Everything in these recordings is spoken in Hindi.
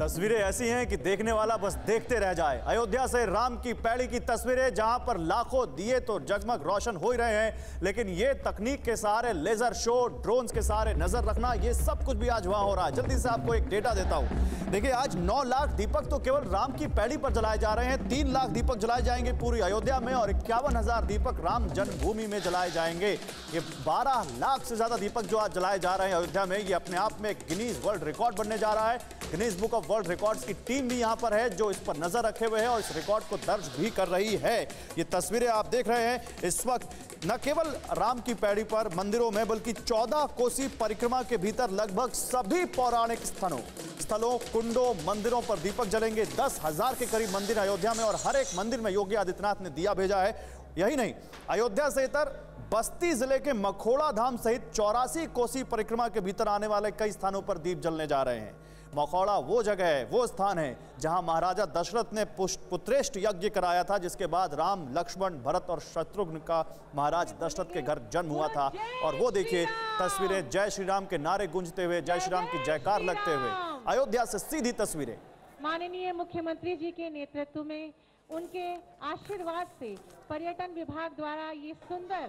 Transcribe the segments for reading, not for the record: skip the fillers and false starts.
तस्वीरें ऐसी हैं कि देखने वाला बस देखते रह जाए। अयोध्या से राम की पैड़ी की तस्वीरें, जहां पर लाखों दिए तो जगमग रोशन हो ही रहे हैं, लेकिन ये तकनीक के सहारे, लेजर शो, ड्रोन्स के सहारे नजर रखना, ये सब कुछ भी आज वहां हो रहा है। जल्दी से आपको एक डेटा देता हूं। देखिए, आज 9 लाख दीपक तो केवल राम की पैड़ी पर जलाए जा रहे हैं। 3 लाख दीपक जलाए जाएंगे पूरी अयोध्या में और 51,000 दीपक राम जन्मभूमि में जलाए जाएंगे। ये 12 लाख से ज्यादा दीपक जो आज जलाए जा रहे हैं अयोध्या में, ये अपने आप में गिनीज वर्ल्ड रिकॉर्ड बनने जा रहा है। Guinness book of world records की टीम भी यहां पर है जो इस पर नजर रखे हुए है और इस रिकॉर्ड को दर्ज भी कर रही है। ये तस्वीरें आप देख रहे हैं इस वक्त न केवल राम की पैड़ी पर, मंदिरों में, बल्कि 14 कोसी परिक्रमा के भीतर लगभग सभी पौराणिक स्थलों, कुंडों, मंदिरों पर दीपक जलेंगे। 10,000 के करीब मंदिर अयोध्या में और हर एक मंदिर में योगी आदित्यनाथ ने दिया भेजा है। यही नहीं, अयोध्या से इतर बस्ती जिले के मखोड़ा धाम सहित 84 कोसी परिक्रमा के भीतर आने वाले कई स्थानों पर दीप जलने जा रहे हैं। मखौड़ा वो जगह है, वो स्थान है जहां महाराजा दशरथ ने पुत्रेष्ट यज्ञ कराया था, जिसके बाद राम, लक्ष्मण, भरत और शत्रुघ्न का महाराज दशरथ के घर जन्म हुआ था। और वो देखिए तस्वीरें, जय श्री राम के नारे गूंजते हुए, जय श्री राम की जयकार लगते हुए, अयोध्या से सीधी तस्वीरें। माननीय मुख्यमंत्री जी के नेतृत्व में, उनके आशीर्वाद से पर्यटन विभाग द्वारा ये सुंदर।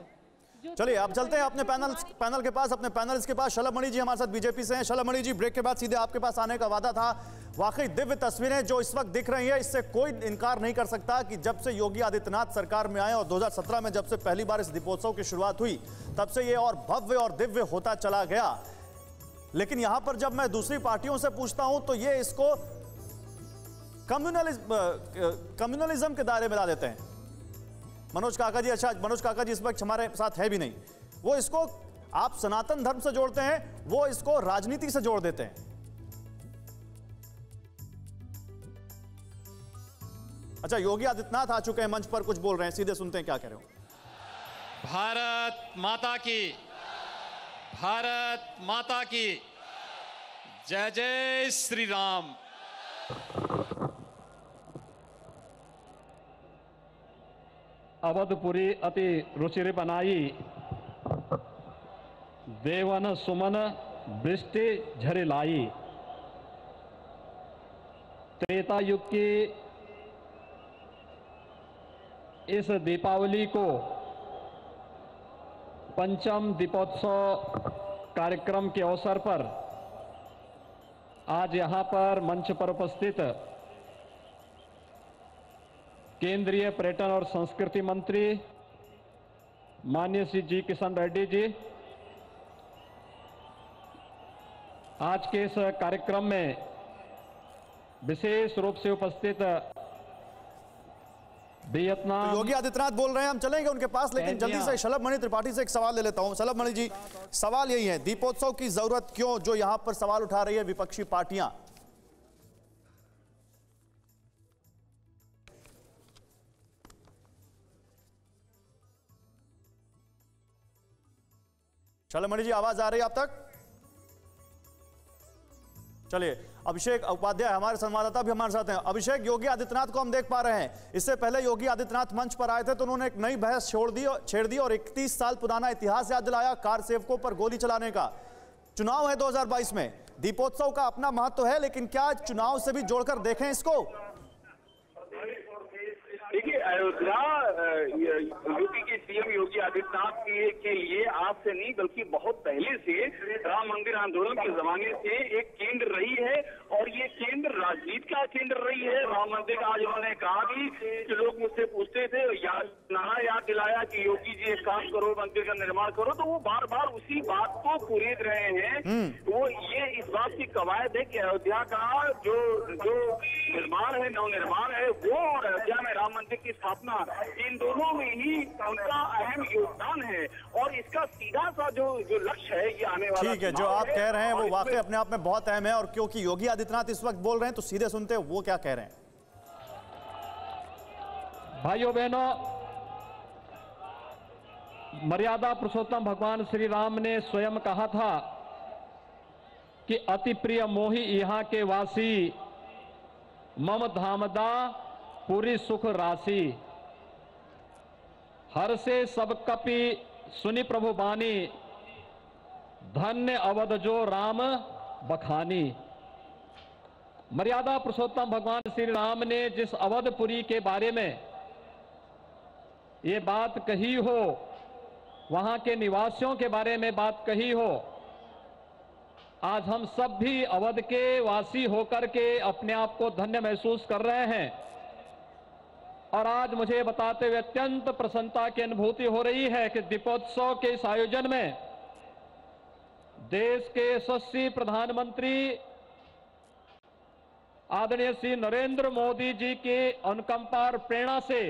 चलिए अब चलते हैं अपने पैनल के पास, अपने पैनलिस्ट के पास। शलभ मणि जी हमारे साथ बीजेपी से हैं। शलभ मणि जी, ब्रेक के बाद सीधे आपके पास आने का वादा था। वाकई दिव्य तस्वीरें जो इस वक्त दिख रही हैं, इससे कोई इनकार नहीं कर सकता कि जब से योगी आदित्यनाथ सरकार में आए और 2017 में जब से पहली बार इस दीपोत्सव की शुरुआत हुई, तब से ये और भव्य और दिव्य होता चला गया। लेकिन यहां पर जब मैं दूसरी पार्टियों से पूछता हूं तो ये इसको कम्युनलिज्म के दायरे में ला देते हैं। मनोज काका जी, अच्छा मनोज काका जी इस वक्त हमारे साथ है भी नहीं, वो इसको आप सनातन धर्म से जोड़ते हैं, वो इसको राजनीति से जोड़ देते हैं। अच्छा, योगी आदित्यनाथ आ चुके हैं मंच पर, कुछ बोल रहे हैं, सीधे सुनते हैं क्या कह रहे हो। भारत माता की, भारत माता की जय जय श्री राम। अवधपुरी अति रुचिर बनाई, देवन सुमन वृष्टि झरि लाई। त्रेता युग की इस दीपावली को पंचम दीपोत्सव कार्यक्रम के अवसर पर आज यहां पर मंच पर उपस्थित केंद्रीय पर्यटन और संस्कृति मंत्री माननीय श्री जी किशन रेड्डी जी, आज के इस कार्यक्रम में विशेष रूप से उपस्थित वियतनाम। तो योगी आदित्यनाथ बोल रहे हैं, हम चलेंगे उनके पास, लेकिन जल्दी से शलभ मणि त्रिपाठी से एक सवाल ले लेता हूं। शलभ मणि जी, सवाल यही है, दीपोत्सव की जरूरत क्यों, जो यहां पर सवाल उठा रही है विपक्षी पार्टियां। शलभ मणि जी, आवाज आ रही है आप तक? चलिए, अभिषेक उपाध्याय हमारे संवाददाता भी हमारे साथ हैं। अभिषेक, योगी आदित्यनाथ को हम देख पा रहे हैं, इससे पहले योगी आदित्यनाथ मंच पर आए थे तो उन्होंने एक नई बहस छेड़ दी और 31 साल पुराना इतिहास याद दिलाया, कार सेवकों पर गोली चलाने का। चुनाव है 2022 में, दीपोत्सव का अपना महत्व है, लेकिन क्या चुनाव से भी जोड़कर देखें इसको? देखिए, अयोध्या यूपी के सीएम योगी आदित्यनाथ के लिए आज से नहीं बल्कि बहुत पहले से राम मंदिर आंदोलन के जमाने से एक केंद्र रही है और ये केंद्र राजनीति का केंद्र रही है। राम मंदिर का आज उन्होंने कहा भी कि लोग मुझसे पूछते थे, याद दिलाया कि योगी जी एक काम करो, मंदिर का निर्माण करो, तो वो बार बार उसी बात को कुरेद रहे हैं। वो ये इस बात की कवायद है कि अयोध्या का जो निर्माण है, नवनिर्माण है, वो और अयोध्या में राम मंदिर की स्थापना, इन दोनों में ही उनका अहम योगदान है और इसका सीधा सा जो लक्ष्य है ये आने वाला। ठीक है, जो आप कह रहे हैं वो वाकई अपने आप में बहुत अहम है और क्योंकि योगी आदित्यनाथ इस वक्त बोल रहे हैं तो सीधे सुनते हैं वो क्या कह रहे हैं। भाइयों बहनों, मर्यादा पुरुषोत्तम भगवान श्री राम ने स्वयं कहा था कि अति प्रिय मोहि यहाँ के वासी, मम धामदा पूरी सुख राशि। हर से सब कपि सुनि प्रभु बानी, धन्य अवध जो राम बखानी। मर्यादा पुरुषोत्तम भगवान श्री राम ने जिस अवधपुरी के बारे में ये बात कही हो, वहां के निवासियों के बारे में बात कही हो, आज हम सब भी अवध के वासी होकर के अपने आप को धन्य महसूस कर रहे हैं। और आज मुझे बताते हुए अत्यंत प्रसन्नता की अनुभूति हो रही है कि दीपोत्सव के इस आयोजन में देश के यशस्वी प्रधानमंत्री आदरणीय श्री नरेंद्र मोदी जी के अनुकंपा और प्रेरणा से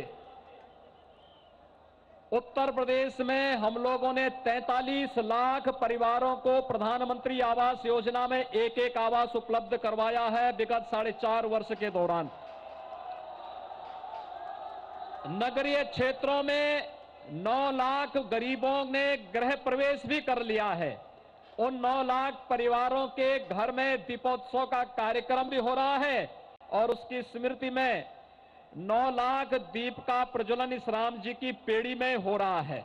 उत्तर प्रदेश में हम लोगों ने 43 लाख परिवारों को प्रधानमंत्री आवास योजना में एक आवास उपलब्ध करवाया है विगत 4.5 वर्ष के दौरान। नगरीय क्षेत्रों में 9 लाख गरीबों ने गृह प्रवेश भी कर लिया है। उन 9 लाख परिवारों के घर में दीपोत्सव का कार्यक्रम भी हो रहा है और उसकी स्मृति में 9 लाख दीप का प्रज्वलन इस राम जी की पेड़ी में हो रहा है।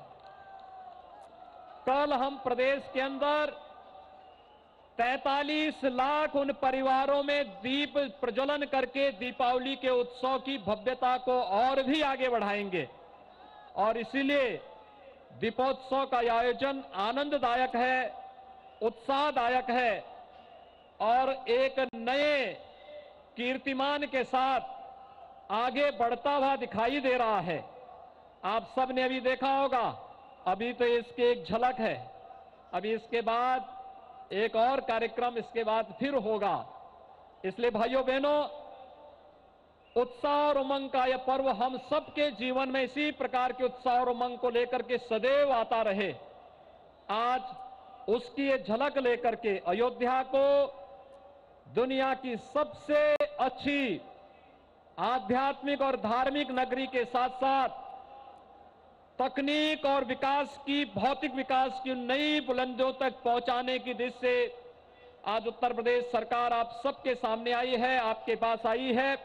कल हम प्रदेश के अंदर 43 लाख उन परिवारों में दीप प्रज्वलन करके दीपावली के उत्सव की भव्यता को और भी आगे बढ़ाएंगे। और इसीलिए दीपोत्सव का आयोजन आनंददायक है, उत्साहदायक है और एक नए कीर्तिमान के साथ आगे बढ़ता हुआ दिखाई दे रहा है। आप सब ने अभी देखा होगा, अभी तो इसकी एक झलक है, अभी इसके बाद एक और कार्यक्रम इसके बाद फिर होगा। इसलिए भाइयों बहनों, उत्साह और उमंग का यह पर्व हम सबके जीवन में इसी प्रकार के उत्साह और उमंग को लेकर के सदैव आता रहे। आज उसकी ये झलक लेकर के अयोध्या को दुनिया की सबसे अच्छी आध्यात्मिक और धार्मिक नगरी के साथ साथ तकनीक और विकास की, भौतिक विकास की नई बुलंदियों तक पहुंचाने की दिशा से आज उत्तर प्रदेश सरकार आप सबके सामने आई है, आपके पास आई है।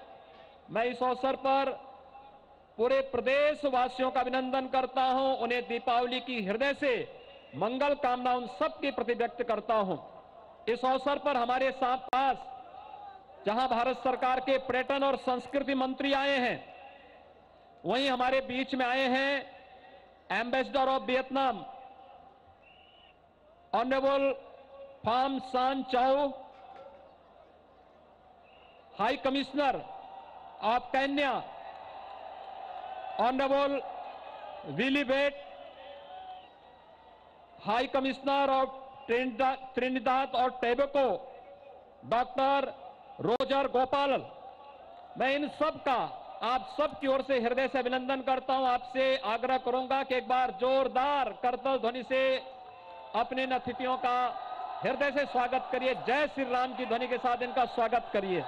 मैं इस अवसर पर पूरे प्रदेश वासियों का अभिनंदन करता हूं, उन्हें दीपावली की हृदय से मंगल कामना उन सबके प्रति व्यक्त करता हूं। इस अवसर पर हमारे साथ पास जहां भारत सरकार के पर्यटन और संस्कृति मंत्री आए हैं, वहीं हमारे बीच में आए हैं ambassador of Vietnam honourable Pham Sanh Chau, high commissioner of Kenya honourable Willy Bett, high commissioner of Trinidad और टोबैगो डॉक्टर रोजर गोपाल। मैं इन सब का आप सब की ओर से हृदय से अभिनंदन करता हूं। आपसे आग्रह करूंगा कि एक बार जोरदार करतल ध्वनि से अपने इन अतिथियों का हृदय से स्वागत करिए। जय श्री राम की ध्वनि के साथ इनका स्वागत करिए।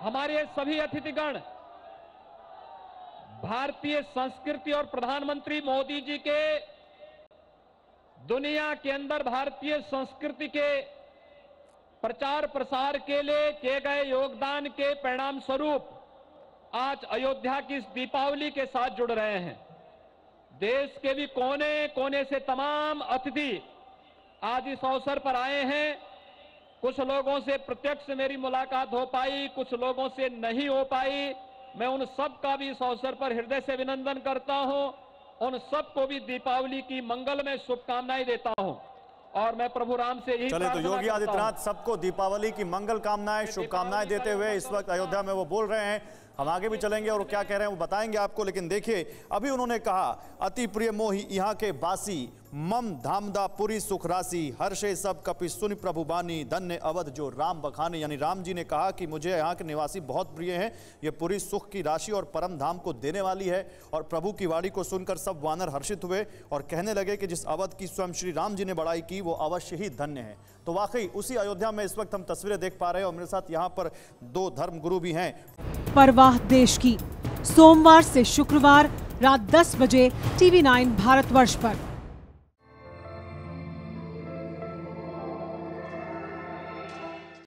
हमारे सभी अतिथिगण भारतीय संस्कृति और प्रधानमंत्री मोदी जी के दुनिया के अंदर भारतीय संस्कृति के प्रचार प्रसार के लिए किए गए योगदान के परिणाम स्वरूप आज अयोध्या की इस दीपावली के साथ जुड़ रहे हैं। देश के भी कोने कोने से तमाम अतिथि आज इस अवसर पर आए हैं। कुछ लोगों से प्रत्यक्ष मेरी मुलाकात हो पाई, कुछ लोगों से नहीं हो पाई। मैं उन सब का भी इस अवसर पर हृदय से अभिनंदन करता हूं। उन सबको भी दीपावली की मंगलमय शुभकामनाएं देता हूं और मैं प्रभु राम से यही चले तो योगी आदित्यनाथ सबको दीपावली की मंगल कामनाएं, शुभकामनाएं देते हुए इस वक्त अयोध्या में वो बोल रहे हैं। हम आगे भी चलेंगे और क्या कह रहे हैं वो बताएंगे आपको, लेकिन देखिए अभी उन्होंने कहा अति प्रिय मोहि यहाँ के बासी, मम धामदा पुरी सुख राशि, हर्षे सब कपि सुनि प्रभु बानी, धन्य अवध जो राम बखाने। यानी राम जी ने कहा कि मुझे यहाँ के निवासी बहुत प्रिय हैं, ये पूरी सुख की राशि और परम धाम को देने वाली है। और प्रभु की वाणी को सुनकर सब वानर हर्षित हुए और कहने लगे कि जिस अवध की स्वयं श्री राम जी ने बड़ाई की वो अवश्य ही धन्य है। तो वाकई उसी अयोध्या में इस वक्त हम तस्वीरें देख पा रहे हैं और मेरे साथ यहाँ पर 2 धर्म गुरु भी हैं। परवाह देश की, सोमवार से शुक्रवार रात 10 बजे TV9 भारतवर्ष पर।